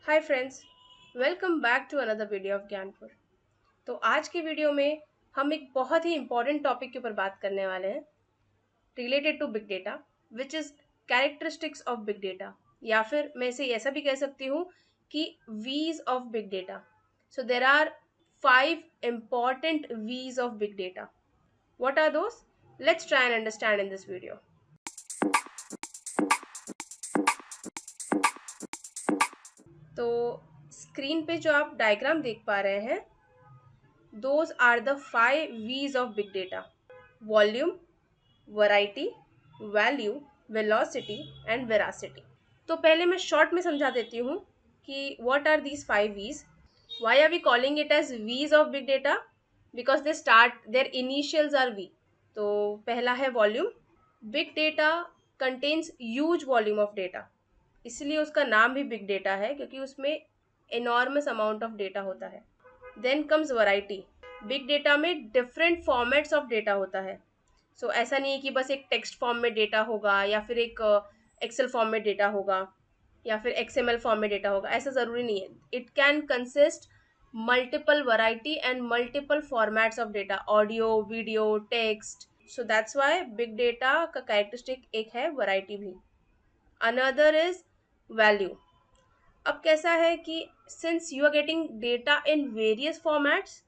Hi friends, welcome back to another video of Gyanpur. तो आज के वीडियो में हम एक बहुत ही इंपॉर्टेंट टॉपिक के ऊपर बात करने वाले हैं related to big data, which is characteristics of big data, या फिर मैं इसे ऐसा भी कह सकती हूँ कि V's of big data. So there are 5 important V's of big data. What are those? Let's try and understand in this video. तो स्क्रीन पे जो आप डायग्राम देख पा रहे हैं, those are the 5 V's of big data: volume, variety, value, velocity and veracity. तो पहले मैं शॉर्ट में समझा देती हूँ कि what are these 5 V's. Why are we calling it as V's of big data? Because they start, their initials are V. तो पहला है volume. Big data contains huge volume of data, इसलिए उसका नाम भी बिग डेटा है क्योंकि उसमें एनॉर्मस अमाउंट ऑफ डेटा होता है. Then comes variety. Big data में डिफरेंट फॉर्मेट्स ऑफ डेटा होता है. सो ऐसा नहीं है कि बस एक टेक्स्ट फॉर्म में डेटा होगा या फिर एक एक्सेल फॉर्म में डेटा होगा या फिर एक्सएमएल फॉर्म में डेटा होगा, ऐसा ज़रूरी नहीं है. It can consist multiple variety and multiple formats of data, audio, video, text. So that's why big data का कैरेक्टरिस्टिक एक है वैरायटी भी. Another is value. अब कैसा है कि since you are getting data in various formats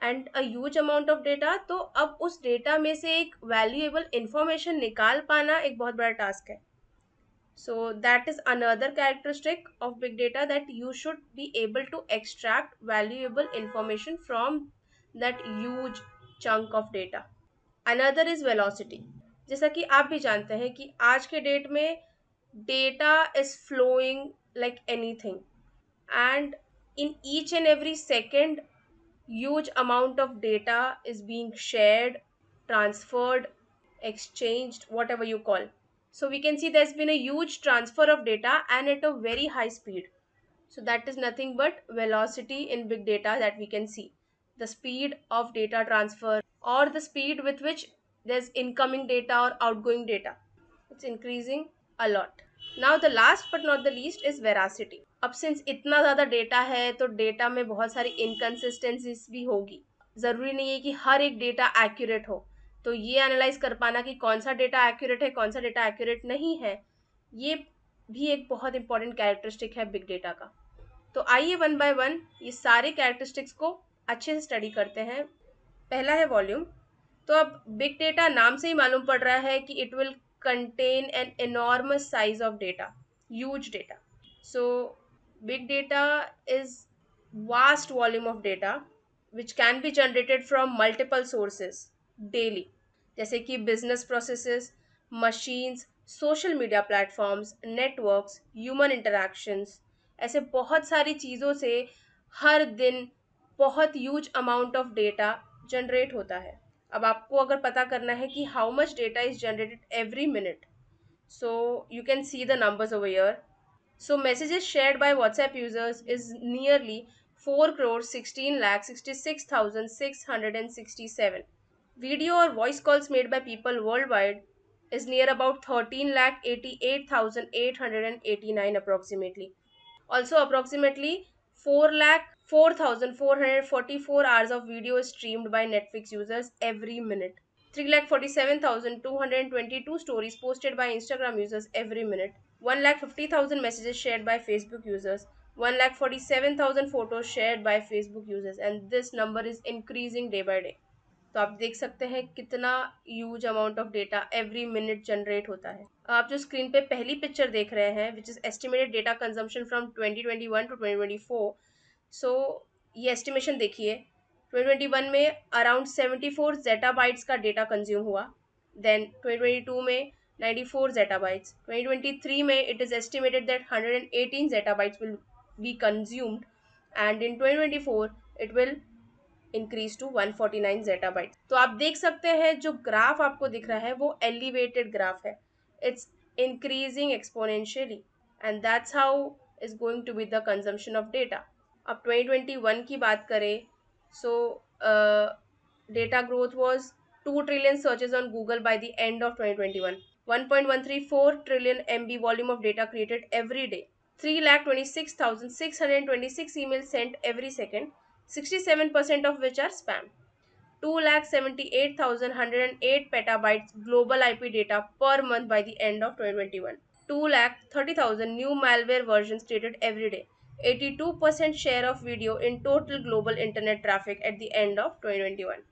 and a huge amount of data, तो अब उस डेटा में से एक वैल्यूएबल इंफॉर्मेशन निकाल पाना एक बहुत बड़ा टास्क है. So that is another characteristic of big data, that you should be able to extract valuable information from that huge chunk of data. Another is velocity. जैसा कि आप भी जानते हैं कि आज के डेट में data is flowing like anything, and in each and every second huge amount of data is being shared, transferred, exchanged, whatever you call. So we can see there's been a huge transfer of data and at a very high speed. So that is nothing but velocity in big data that we can see. The speed of data transfer, or the speed with which there's incoming data or outgoing data, it's increasing a lot. Now the last but not the least is veracity. अब since इतना ज़्यादा data है तो data में बहुत सारी inconsistencies भी होगी. ज़रूरी नहीं है कि हर एक डेटा एक्यूरेट हो. तो ये एनालाइज कर पाना कि कौन सा डेटा एक्यूरेट है, कौन सा डेटा एक्यूरेट नहीं है, ये भी एक बहुत इंपॉर्टेंट कैरेक्टरिस्टिक है बिग डेटा का. तो आइए वन बाय वन ये सारे कैरेक्टरिस्टिक्स को अच्छे से स्टडी करते हैं. पहला है वॉल्यूम. तो अब बिग डेटा नाम से ही मालूम पड़ रहा है कि it will contain an enormous size of data, huge data. So big data is vast volume of data which can be generated from multiple sources daily, जैसे कि business processes, machines, social media platforms, networks, human interactions. ऐसे बहुत सारी चीज़ों से हर दिन बहुत huge amount of data generate होता है. अब आपको अगर पता करना है कि how much data is generated every minute, so you can see the numbers over here. So messages shared by WhatsApp users is nearly 4 crore 16 lakh 66,667. Video or voice calls made by people worldwide is near about 13 lakh 88,889 approximately. Also, approximately 4 lakh 4,444 hours of video is streamed by Netflix users every minute. 3,47,222 stories posted by Instagram users every minute. 1,50,000 messages shared by Facebook users. 1,47,000 photos shared by Facebook users, and this number is increasing day by day. तो आप देख सकते हैं कितना huge amount of data every minute generate होता है. आप जो स्क्रीन पे पहली पिक्चर देख रहे हैं which is estimated data consumption from 2021 to 2024. So ये एस्टिमेशन देखिए. 2021 में अराउंड 74 जेटाबाइट्स का डेटा कंज्यूम हुआ. देन 2022 में 94 जेटाबाइट्स. 2023 में it is estimated that 118 zettabytes will be consumed, and in 2024 it will increase to 149 zettabyte. तो आप देख सकते हैं जो ग्राफ आपको दिख रहा है वो एलिवेटेड ग्राफ है. It's increasing exponentially, and that's how is going to be the consumption of data. अब 2021 की बात करें, so data growth was 2 trillion searches on Google by the end of 2021. 1.134 trillion MB volume of data created every day. 3,26,626 emails sent every second, 67% of which are spam. 2,78,108 petabytes global IP data per month by the end of 2021. 2,30,000 new malware versions created every day. 82% share of video in total global internet traffic at the end of 2021.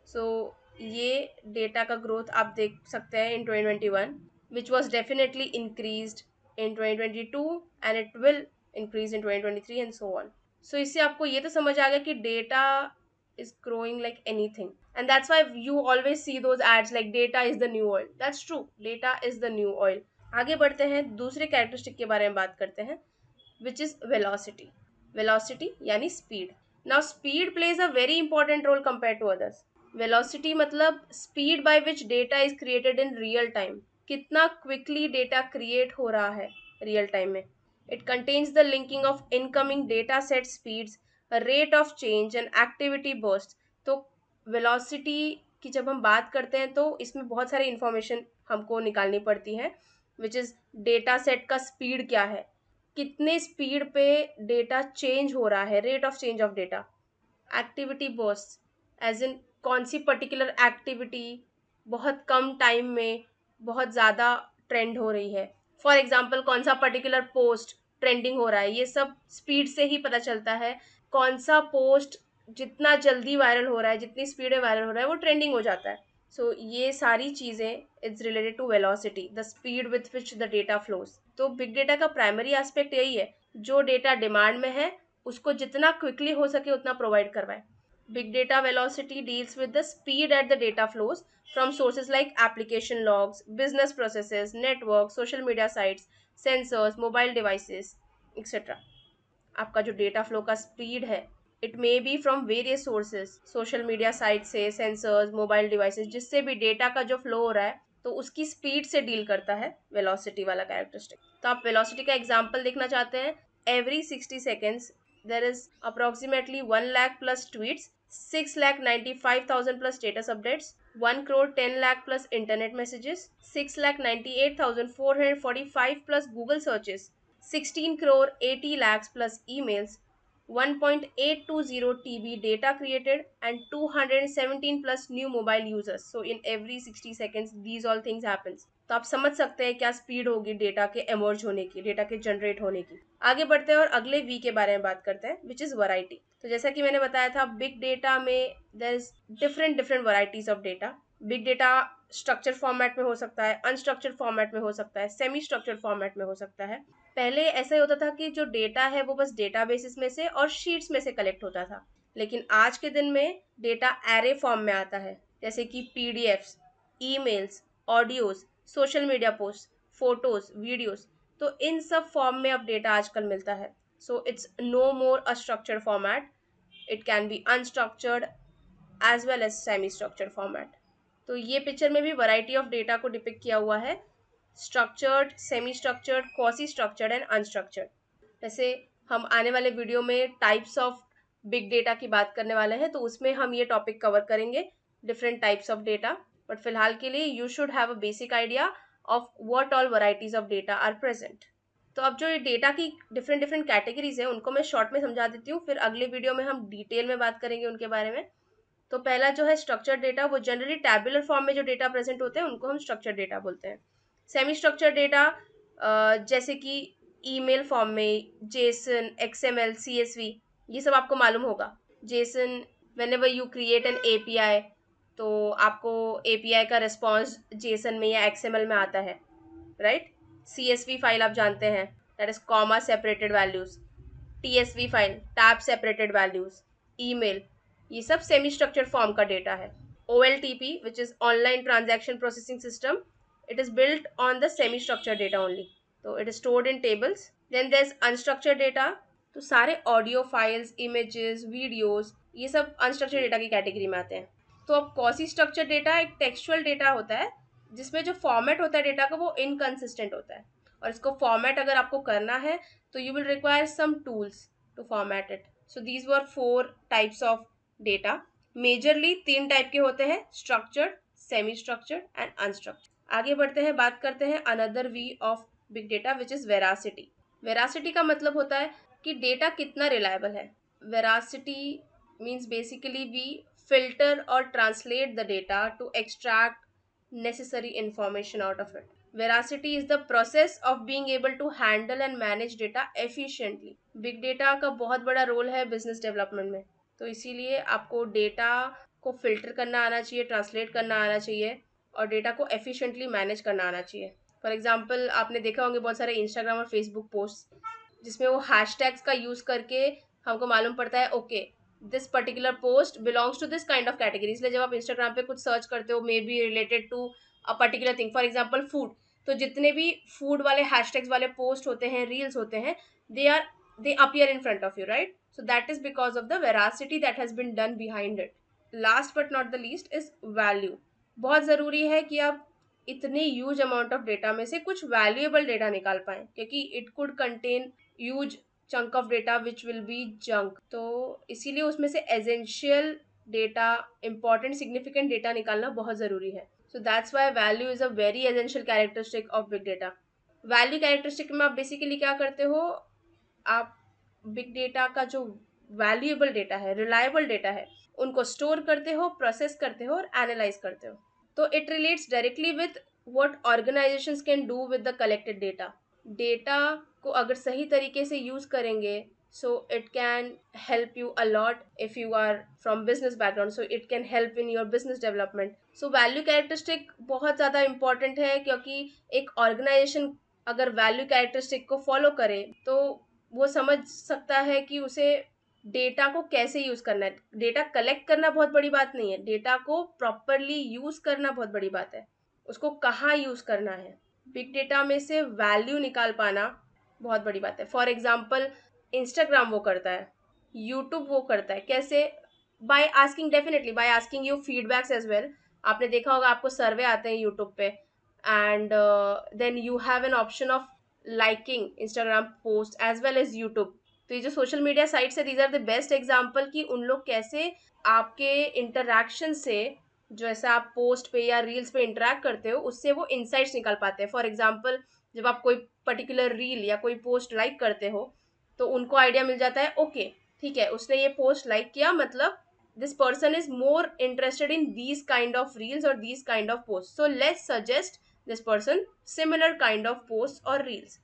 So ये data का growth आप देख सकते हैं in 2021, which was definitely increased in 2022 and it will increase in 2023 and so on. So इससे आपको ये तो समझ आ गया कि data is growing like anything, and that's why you always see those ads like data is the new oil. That's true, data is the new oil. आगे बढ़ते हैं, दूसरे कैरेक्टरिस्टिक के बारे में बात करते हैं, which is velocity. Velocity यानी speed. Now speed plays a very important role compared to others. Velocity मतलब speed by which data is created in real time. कितना quickly data create हो रहा है real time में. It contains the linking of incoming data set speeds, a rate of change and activity burst. तो velocity की जब हम बात करते हैं तो इसमें बहुत सारी इंफॉर्मेशन हमको निकालनी पड़ती है, विच इज डेटा सेट का स्पीड क्या है, कितने स्पीड पे डेटा चेंज हो रहा है, rate of change of data, activity burst as in कौन सी पर्टिकुलर एक्टिविटी बहुत कम टाइम में बहुत ज़्यादा ट्रेंड हो रही है, फॉर एग्जाम्पल कौन सा पर्टिकुलर पोस्ट ट्रेंडिंग हो रहा है, ये सब स्पीड से ही पता चलता है. कौन सा पोस्ट जितना जल्दी वायरल हो रहा है, जितनी स्पीड में वायरल हो रहा है, वो ट्रेंडिंग हो जाता है. सो ये सारी चीज़ें it's related to velocity, the speed with which the data flows. तो बिग डेटा का प्राइमरी एस्पेक्ट यही है, जो डेटा डिमांड में है उसको जितना क्विकली हो सके उतना प्रोवाइड करवाए. Big data velocity deals with the speed at the data flows from sources like application logs, business processes, networks, social media sites, sensors, mobile devices, etc. आपका जो डेटा फ्लो का स्पीड है, it may be from various sources, social media site से, sensors, mobile devices, जिससे भी data का जो flow हो रहा है तो उसकी स्पीड से डील करता है वेलोसिटी वाला कैरेक्टरिस्टिक. तो आप वेलोसिटी का एग्जांपल देखना चाहते हैं, every 60 seconds there is approximately 1 lakh plus tweets, 6 lakh 95,000 plus status updates, 1 crore 10 lakh plus internet messages, 6 lakh 98,445 plus Google searches, 16 crore 80 lakhs plus emails, 1.820 TB data created, and 217 plus new mobile users. So in every 60 seconds these all things happens. तो आप समझ सकते हैं क्या speed होगी data के emerge होने की, डेटा के जनरेट होने की. आगे बढ़ते हैं और अगले वी के बारे में बात करते हैं, विच इज वैरायटी. तो जैसा कि मैंने बताया था, बिग डेटा में there is different different varieties of data. Big data structure format में हो सकता है, अनस्ट्रक्चर्ड फॉर्मेट में हो सकता है, सेमी स्ट्रक्चर्ड फॉर्मेट में हो सकता है. पहले ऐसा ही होता था कि जो डेटा है वो बस डेटा बेसिस में से और शीट्स में से कलेक्ट होता था, लेकिन आज के दिन में डेटा एरे फॉर्म में आता है, जैसे कि PDFs, emails, audios, social media post, photos, videos. तो इन सब फॉर्म में अब डेटा आजकल मिलता है. So it's no more a structured format, it can be unstructured as well as semi structured format. तो ये पिक्चर में भी वैरायटी ऑफ डेटा को डिपिक्ट किया हुआ है, structured, semi structured, quasi structured and unstructured. वैसे हम आने वाले वीडियो में टाइप्स ऑफ बिग डेटा की बात करने वाले हैं, तो उसमें हम ये टॉपिक कवर करेंगे, different types of data. But फिलहाल के लिए you should have a basic idea of what all varieties of data are present. तो अब जो ये डेटा की डिफरेंट डिफरेंट कैटेगरीज है उनको मैं शॉर्ट में समझा देती हूँ, फिर अगले वीडियो में हम डिटेल में बात करेंगे उनके बारे में. तो पहला जो है स्ट्रक्चर्ड डेटा, वो जनरली टैबुलर फॉर्म में जो डेटा प्रेजेंट होते हैं उनको हम स्ट्रक्चर्ड डेटा बोलते हैं. सेमी स्ट्रक्चर्ड डेटा जैसे कि ईमेल फॉर्म में जेसन, एक्सएमएल, सीएसवी, ये सब आपको मालूम होगा. Jason, whenever you create an API तो आपको एपीआई का रिस्पॉन्स जेसन में या एक्सएमएल में आता है, राइट. सीएसवी फाइल आप जानते हैं, that is comma separated values. TSV file, tab separated values. Email, ये सब सेमी स्ट्रक्चर्ड फॉर्म का डेटा है. OLTP, which is online transaction processing system, it is built on the semi structured data only, so it is stored in tables. Then there's unstructured data, तो सारे audio files, images, videos, ये सब unstructured data की category में आते हैं. तो अब क्वासी स्ट्रक्चर्ड डेटा एक टेक्सचुअल डेटा होता है जिसमें जो फॉर्मेट होता है डेटा का वो इनकंसिस्टेंट होता है, और इसको फॉर्मेट अगर आपको करना है तो you will require some tools to format it. So these were 4 types of data. Majorly 3 type के होते हैं, structured, semi structured and unstructured. आगे बढ़ते हैं, बात करते हैं another V of big data which is veracity. Veracity का मतलब होता है कि डेटा कितना रिलायबल है. Veracity means basically we filter or translate the data to extract necessary information out of it. Veracity is the process of being able to handle and manage data efficiently. Big data का बहुत बड़ा role है business development में, तो इसीलिए आपको data को filter करना आना चाहिए, ट्रांसलेट करना आना चाहिए और डेटा को एफिशिएंटली मैनेज करना आना चाहिए. फॉर एग्जाम्पल आपने देखा होंगे बहुत सारे इंस्टाग्राम और फेसबुक पोस्ट जिसमें वो हैशटैग्स का यूज करके हमको मालूम पड़ता है okay this particular post belongs to this kind of category. इसलिए जब आप इंस्टाग्राम पे कुछ सर्च करते हो may be related to a particular thing, for example food, तो जितने भी फूड वाले हैशटैग्स वाले पोस्ट होते हैं, रील्स होते हैं, they appear in front of you, right? So that is because of the veracity that has been done behind it. Last but not the least is value. बहुत ज़रूरी है कि आप इतने ह्यूज अमाउंट ऑफ डेटा में से कुछ valuable data निकाल पाएं, क्योंकि it could contain huge chunk of data which will be junk. तो इसीलिए उसमें से essential data, important significant data निकालना बहुत ज़रूरी है. सो that's Y value is a very essential characteristic of big data. Value characteristic में आप बेसिकली क्या करते हो, आप बिग डेटा का जो वैल्यूएबल डेटा है, रिलायबल डेटा है, उनको स्टोर करते हो, प्रोसेस करते हो और एनालाइज करते हो. तो it relates directly with what organisations can do with the collected data. Data को अगर सही तरीके से यूज करेंगे so it can help you a lot if you are from business background, so it can help in your business development. So value characteristic बहुत ज़्यादा important है, क्योंकि एक organization अगर value characteristic को follow करे तो वो समझ सकता है कि उसे डेटा को कैसे यूज करना है. डेटा कलेक्ट करना बहुत बड़ी बात नहीं है, डेटा को प्रॉपरली यूज करना बहुत बड़ी बात है, उसको कहाँ यूज करना है. बिग डेटा में से वैल्यू निकाल पाना बहुत बड़ी बात है. फॉर एग्जाम्पल इंस्टाग्राम वो करता है, यूट्यूब वो करता है, कैसे? By asking, definitely by asking you feedbacks as well. आपने देखा होगा आपको सर्वे आते हैं यूट्यूब पे, and then you have an option of liking Instagram post as well as YouTube. तो ये जो सोशल मीडिया साइट्स है, these are the best example कि उन लोग कैसे आपके इंटरैक्शन से, जो ऐसा आप पोस्ट पे या रील्स पे इंटरेक्ट करते हो, उससे वो इंसाइट्स निकाल पाते हैं. फॉर एग्जाम्पल जब आप कोई पर्टिकुलर रील या कोई पोस्ट लाइक करते हो तो उनको आइडिया मिल जाता है ओके ठीक है उसने ये पोस्ट लाइक किया, मतलब this person is more interested in these kind of reels और these kind of post, so let's suggest this person similar kind of post और रील्स.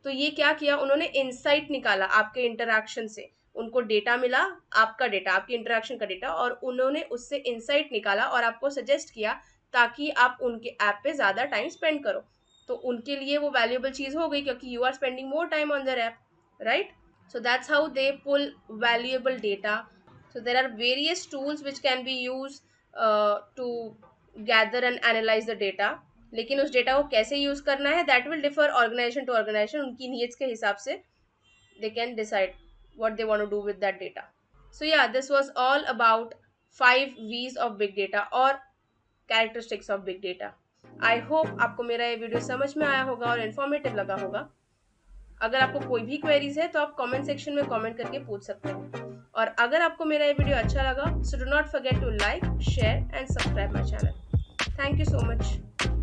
तो ये क्या किया, उन्होंने इंसाइट निकाला आपके इंटरैक्शन से, उनको डेटा मिला, आपका डेटा, आपकी इंटरैक्शन का डेटा, और उन्होंने उससे इंसाइट निकाला और आपको सजेस्ट किया ताकि आप उनके ऐप पे ज़्यादा टाइम स्पेंड करो. तो उनके लिए वो वैल्यूएबल चीज़ हो गई, क्योंकि you are spending more time on their app, right? So that's how they pull valuable data. So there are various tools which can be used to gather and analyze the data. लेकिन उस data को कैसे use करना है, that will differ organization to organization. उनकी needs के हिसाब से they can decide what they want to do with that data. So yeah, this was all about 5 V's of big data और characteristics of big data. I hope आपको मेरा ये video समझ में आया होगा और इन्फॉर्मेटिव लगा होगा. अगर आपको कोई भी क्वेरीज है तो आप कमेंट सेक्शन में कमेंट करके पूछ सकते हैं. और अगर आपको मेरा ये वीडियो अच्छा लगा, so do not forget to like, share and subscribe my channel. Thank you so much.